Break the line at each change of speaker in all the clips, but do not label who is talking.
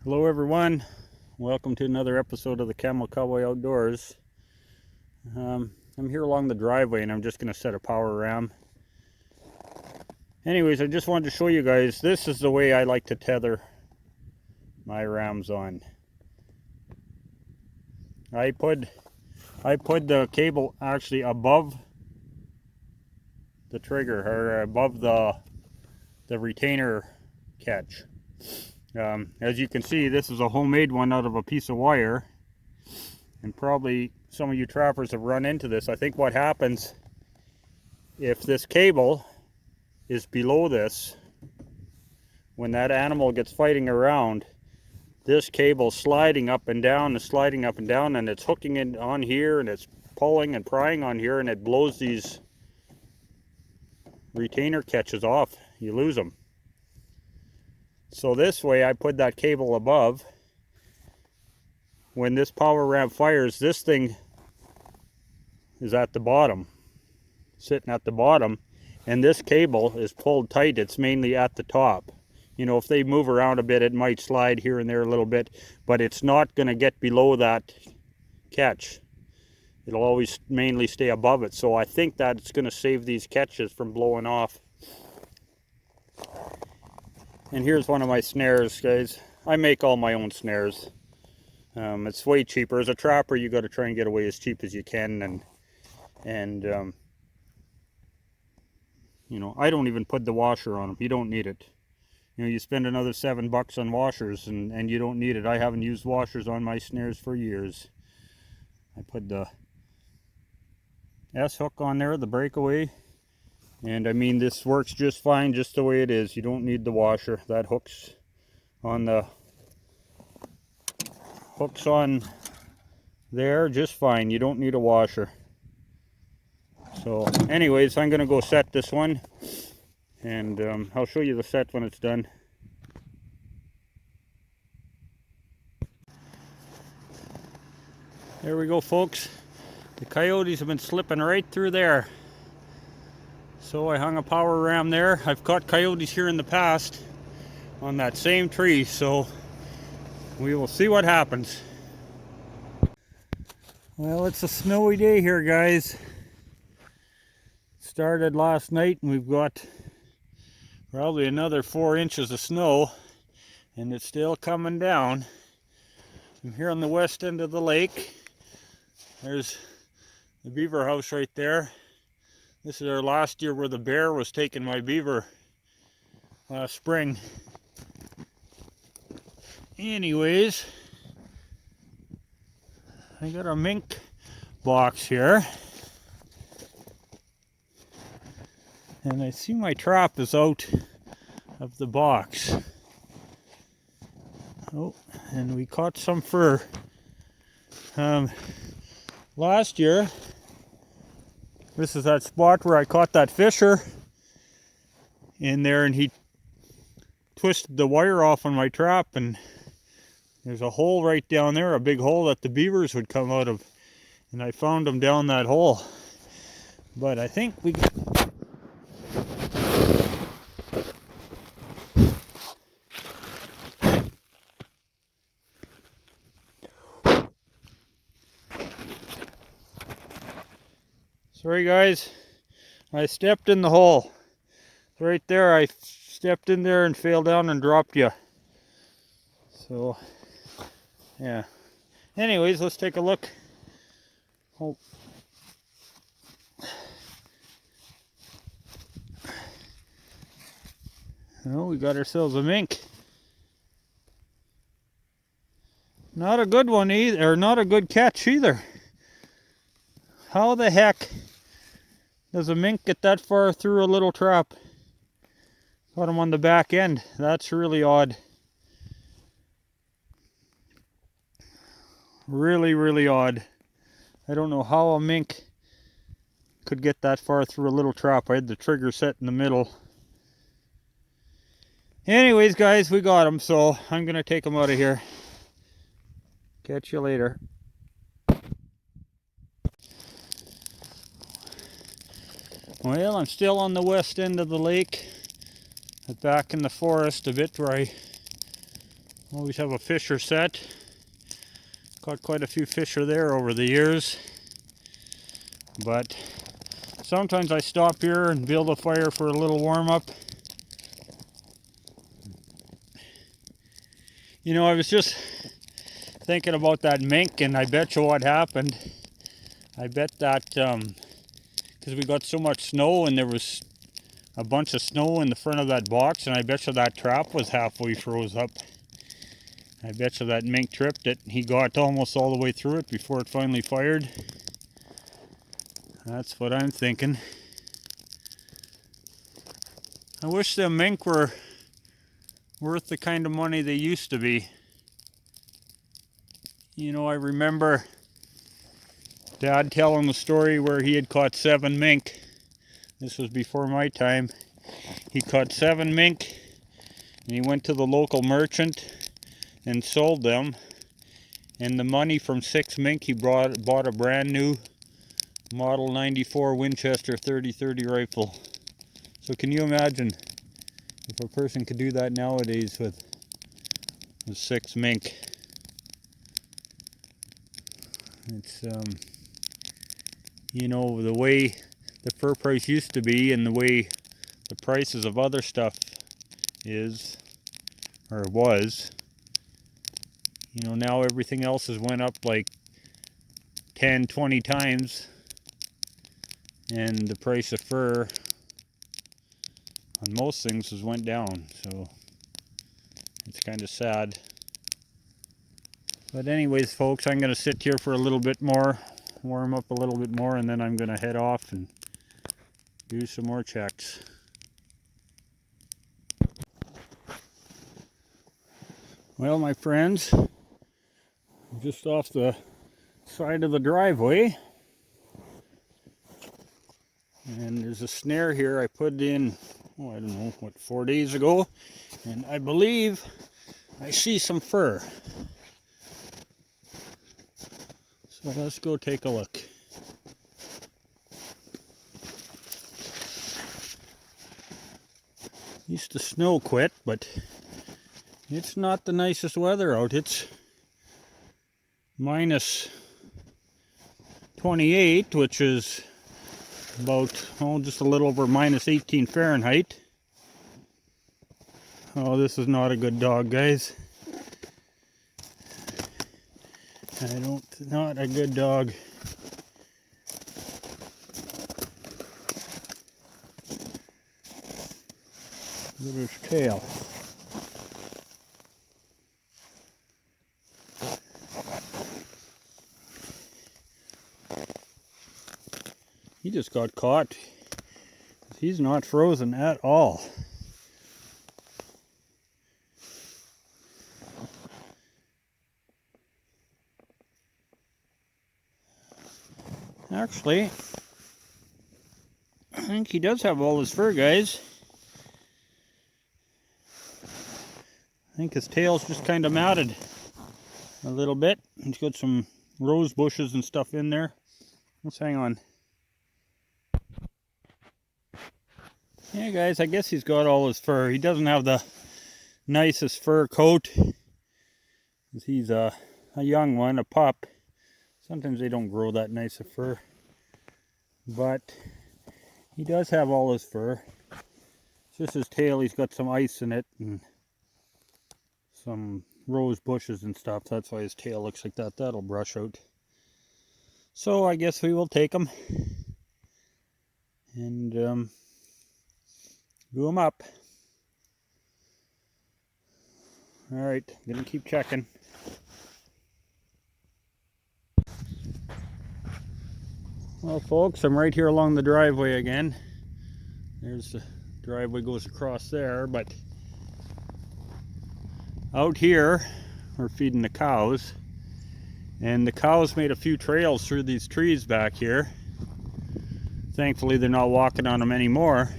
Hello everyone, welcome to another episode of the CAMO Cowboy Outdoors. I'm here along the driveway and I'm just going to set a power ram. Anyways, I just wanted to show you guys, this is the way I like to tether my rams on. I put the cable actually above the trigger, or above the retainer catch. As you can see, this is a homemade one out of a piece of wire, and probably some of you trappers have run into this. I think what happens if this cable is below this, when that animal gets fighting around, this cable sliding up and down and sliding up and down, and it's hooking in on here and it's pulling and prying on here, and it blows these retainer catches off. You lose them. So this way I put that cable above. When this power ram fires, this thing is at the bottom, sitting at the bottom, and this cable is pulled tight. It's mainly at the top. You know, if they move around a bit, it might slide here and there a little bit, but it's not going to get below that catch. It'll always mainly stay above it. So I think that it's going to save these catches from blowing off. And here's one of my snares, guys. I make all my own snares. It's way cheaper. As a trapper, you got to try and get away as cheap as you can. And you know, I don't even put the washer on them. You don't need it. You know, you spend another $7 on washers, and you don't need it. I haven't used washers on my snares for years. I put the S hook on there, the breakaway. And I mean, this works just fine just the way it is. You don't need the washer. That hooks on there just fine. You don't need a washer. So anyways, I'm going to go set this one, and I'll show you the set when it's done. There we go, folks. The coyotes have been slipping right through there. So I hung a power ram there. I've caught coyotes here in the past on that same tree, so we will see what happens. Well, it's a snowy day here, guys. Started last night and we've got probably another 4 inches of snow, and it's still coming down. I'm here on the west end of the lake. There's the beaver house right there. This is our last year where the bear was taking my beaver last spring. Anyways, I got a mink box here. And I see my trap is out of the box. Oh, and we caught some fur. Last year, this is that spot where I caught that fisher in there, and he twisted the wire off on my trap, and there's a hole right down there, a big hole that the beavers would come out of, and I found them down that hole. But I think we sorry guys, I stepped in the hole. Right there, I stepped in there and fell down and dropped you. So, yeah. Anyways, let's take a look. Oh. Oh, we got ourselves a mink. Not a good one either, or not a good catch either. How the heck does a mink get that far through a little trap? Got him on the back end. That's really odd. Really, really odd. I don't know how a mink could get that far through a little trap. I had the trigger set in the middle. Anyways, guys, we got him, so I'm going to take him out of here. Catch you later. Well, I'm still on the west end of the lake, back in the forest a bit where I Always have a fisher set. Caught quite a few fisher there over the years. But sometimes I stop here and build a fire for a little warm-up. You know, I was just thinking about that mink, and I bet you what happened. I bet that because we got so much snow and there was a bunch of snow in the front of that box, and I bet you that trap was halfway froze up. I bet you that mink tripped it. He got almost all the way through it before it finally fired. That's what I'm thinking. I wish the mink were worth the kind of money they used to be. You know, I remember Dad telling the story where he had caught 7 mink. This was before my time. He caught 7 mink and he went to the local merchant and sold them. And the money from 6 mink, he bought a brand new Model 94 Winchester 30-30 rifle. So can you imagine if a person could do that nowadays with 6 mink? It's you know, the way the fur price used to be and the way the prices of other stuff is, or was, you know, now everything else has went up like 10-20 times, and the price of fur on most things has went down. So it's kind of sad. But anyways, folks, I'm going to sit here for a little bit more, warm up a little bit more, and then I'm going to head off and do some more checks. Well, my friends, I'm just off the side of the driveway, and there's a snare here I put in, oh, I don't know, what, 4 days ago, and I believe I see some fur. So let's go take a look. Used to snow quit, but it's not the nicest weather out. It's minus 28, which is about, oh, just a little over minus 18 Fahrenheit. Oh, this is not a good dog, guys. Not a good dog. Look at his tail. He just got caught. He's not frozen at all. Actually, I think he does have all his fur, guys. I think his tail's just kind of matted a little bit. He's got some rose bushes and stuff in there. Let's hang on. Yeah, guys, I guess he's got all his fur. He doesn't have the nicest fur coat. He's a young one, a pup. Sometimes they don't grow that nice of fur. But he does have all his fur. It's just his tail, he's got some ice in it and some rose bushes and stuff. That's why his tail looks like that. That'll brush out. So I guess we will take him and glue him up. Alright, gonna keep checking. Well, folks, I'm right here along the driveway again. There's the driveway goes across there, but out here we're feeding the cows, and the cows made a few trails through these trees back here. Thankfully they're not walking on them anymore,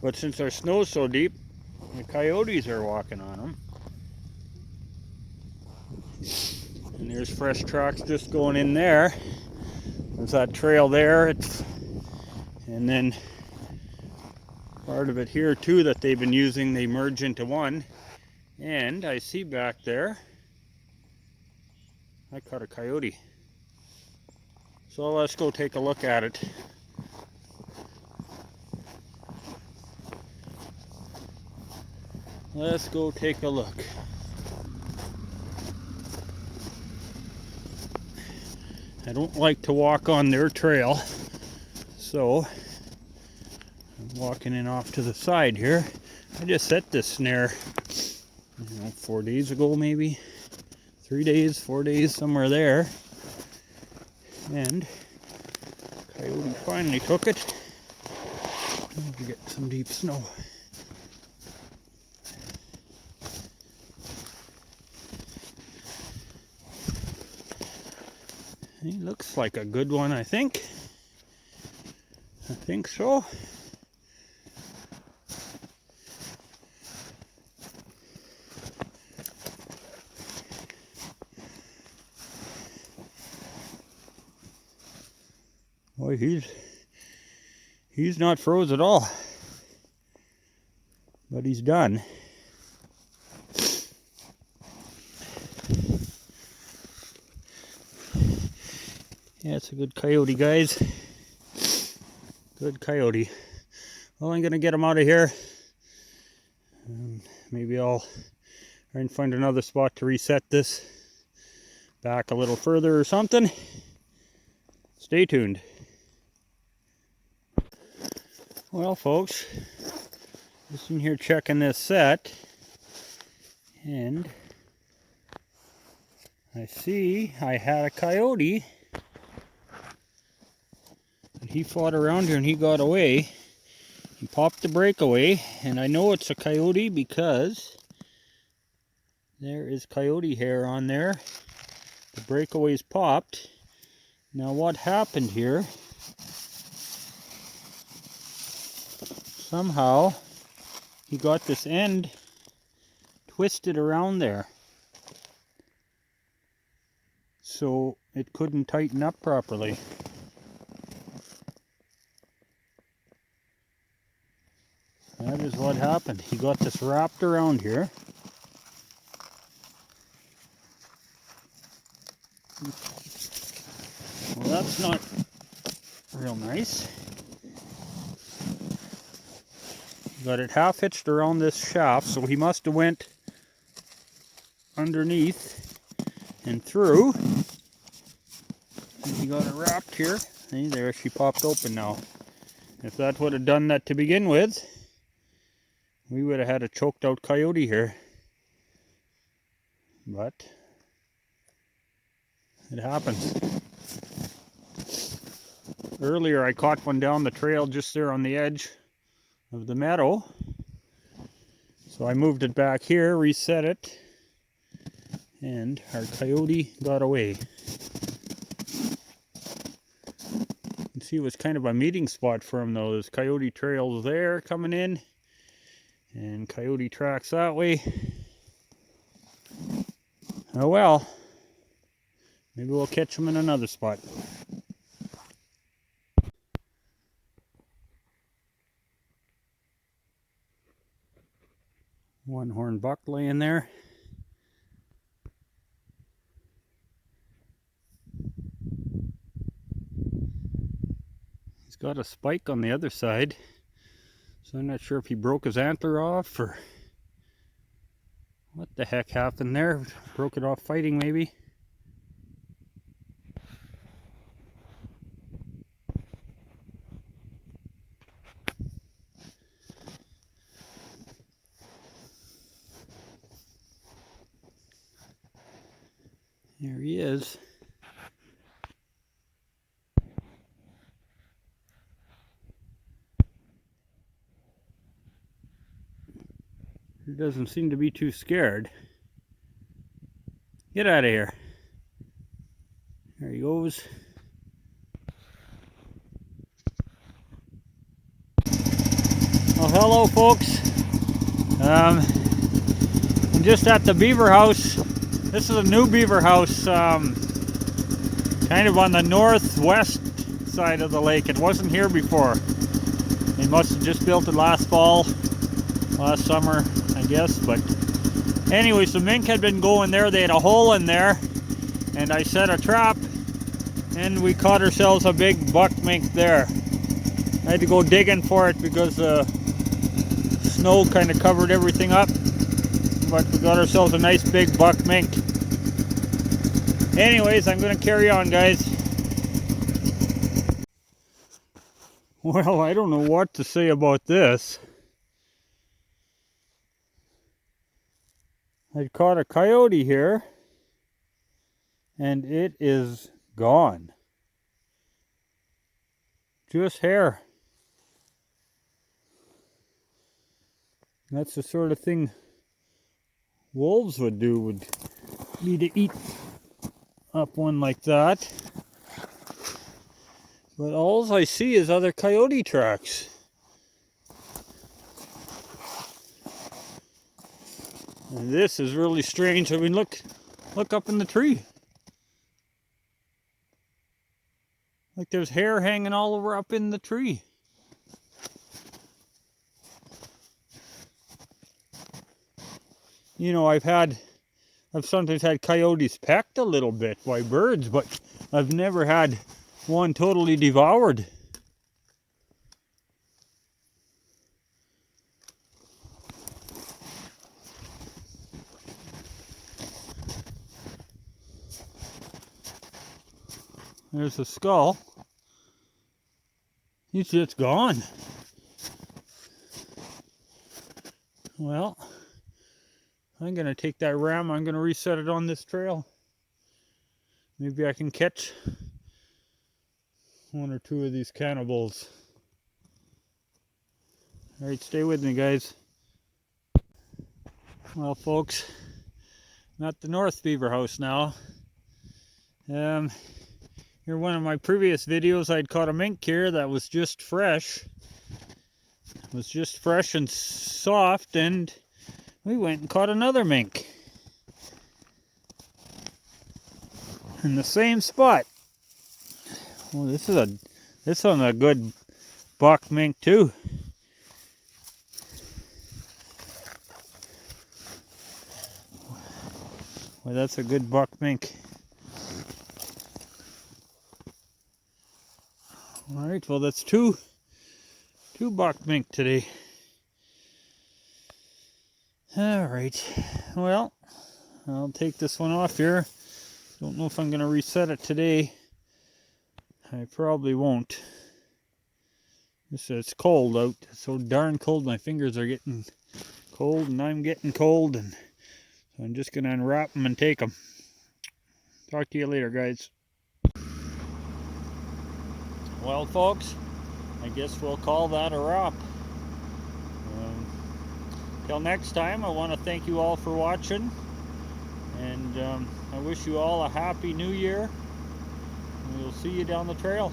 but since our snow's so deep, the coyotes are walking on them. And there's fresh tracks just going in there. There's that trail there, and then part of it here too that they've been using, they merge into one, And I see back there, I caught a coyote. So let's go take a look at it. Let's go take a look. I don't like to walk on their trail, so I'm walking in off to the side here. I just set this snare, 4 days ago maybe. 3 days, 4 days, somewhere there. And coyote finally took it. We get some deep snow. He looks like a good one, I think. I think so. Boy, he's not froze at all. But he's done. Yeah, it's a good coyote, guys. Good coyote. Well, I'm gonna get him out of here. Maybe I'll try and find another spot to reset this back a little further or something. Stay tuned. Well, folks, just in here checking this set, and I see I had a coyote. He fought around here and he got away. He popped the breakaway, and I know it's a coyote because there is coyote hair on there. The breakaway's popped. Now what happened here, somehow he got this end twisted around there, so it couldn't tighten up properly. That is what happened. He got this wrapped around here. Well, that's not real nice. He got it half hitched around this shaft, so he must have went underneath and through. And he got it wrapped here. See, there she popped open now. If that would have done that to begin with, we would have had a choked out coyote here. But it happens. Earlier I caught one down the trail just there on the edge of the meadow. So I moved it back here, reset it, and our coyote got away. You can see it was kind of a meeting spot for him though. There's coyote trails there coming in, and coyote tracks that way. Oh well, maybe we'll catch him in another spot. One horn buck laying there. He's got a spike on the other side, so I'm not sure if he broke his antler off or what the heck happened there. Broke it off fighting maybe. There he is. He doesn't seem to be too scared. Get out of here. There he goes. Well, hello folks. I'm just at the beaver house. This is a new beaver house, kind of on the northwest side of the lake. It wasn't here before. They must have just built it last fall, last summer, I guess. But Anyways, the mink had been going there. They had a hole in there, and I set a trap, and we caught ourselves a big buck mink there. I had to go digging for it because snow kind of covered everything up, but we got ourselves a nice big buck mink. Anyways, I'm going to carry on, guys. Well, I don't know what to say about this. I caught a coyote here, and it is gone. Just hair. That's the sort of thing wolves would do, would be to eat up one like that. But all I see is other coyote tracks. And this is really strange. I mean, look up in the tree. Like there's hair hanging all over up in the tree. You know, I've sometimes had coyotes pecked a little bit by birds, but I've never had one totally devoured. There's the skull. He's just gone. Well, I'm going to take that ram. I'm going to reset it on this trail. Maybe I can catch one or two of these cannibals. Alright, stay with me, guys. Well, folks, I'm at the North Beaver House now. Here, one of my previous videos, I'd caught a mink here that was just fresh. It was just fresh and soft, and we went and caught another mink in the same spot. Well, this one's a good buck mink too. Well, that's a good buck mink. All right, well, that's two buck mink today. All right, well, I'll take this one off here. Don't know if I'm going to reset it today. I probably won't. It's cold out. It's so darn cold. My fingers are getting cold, and I'm getting cold, and so I'm just going to unwrap them and take them. Talk to you later, guys. Well, folks, I guess we'll call that a wrap. Till next time, I want to thank you all for watching, and I wish you all a happy new year, and we'll see you down the trail.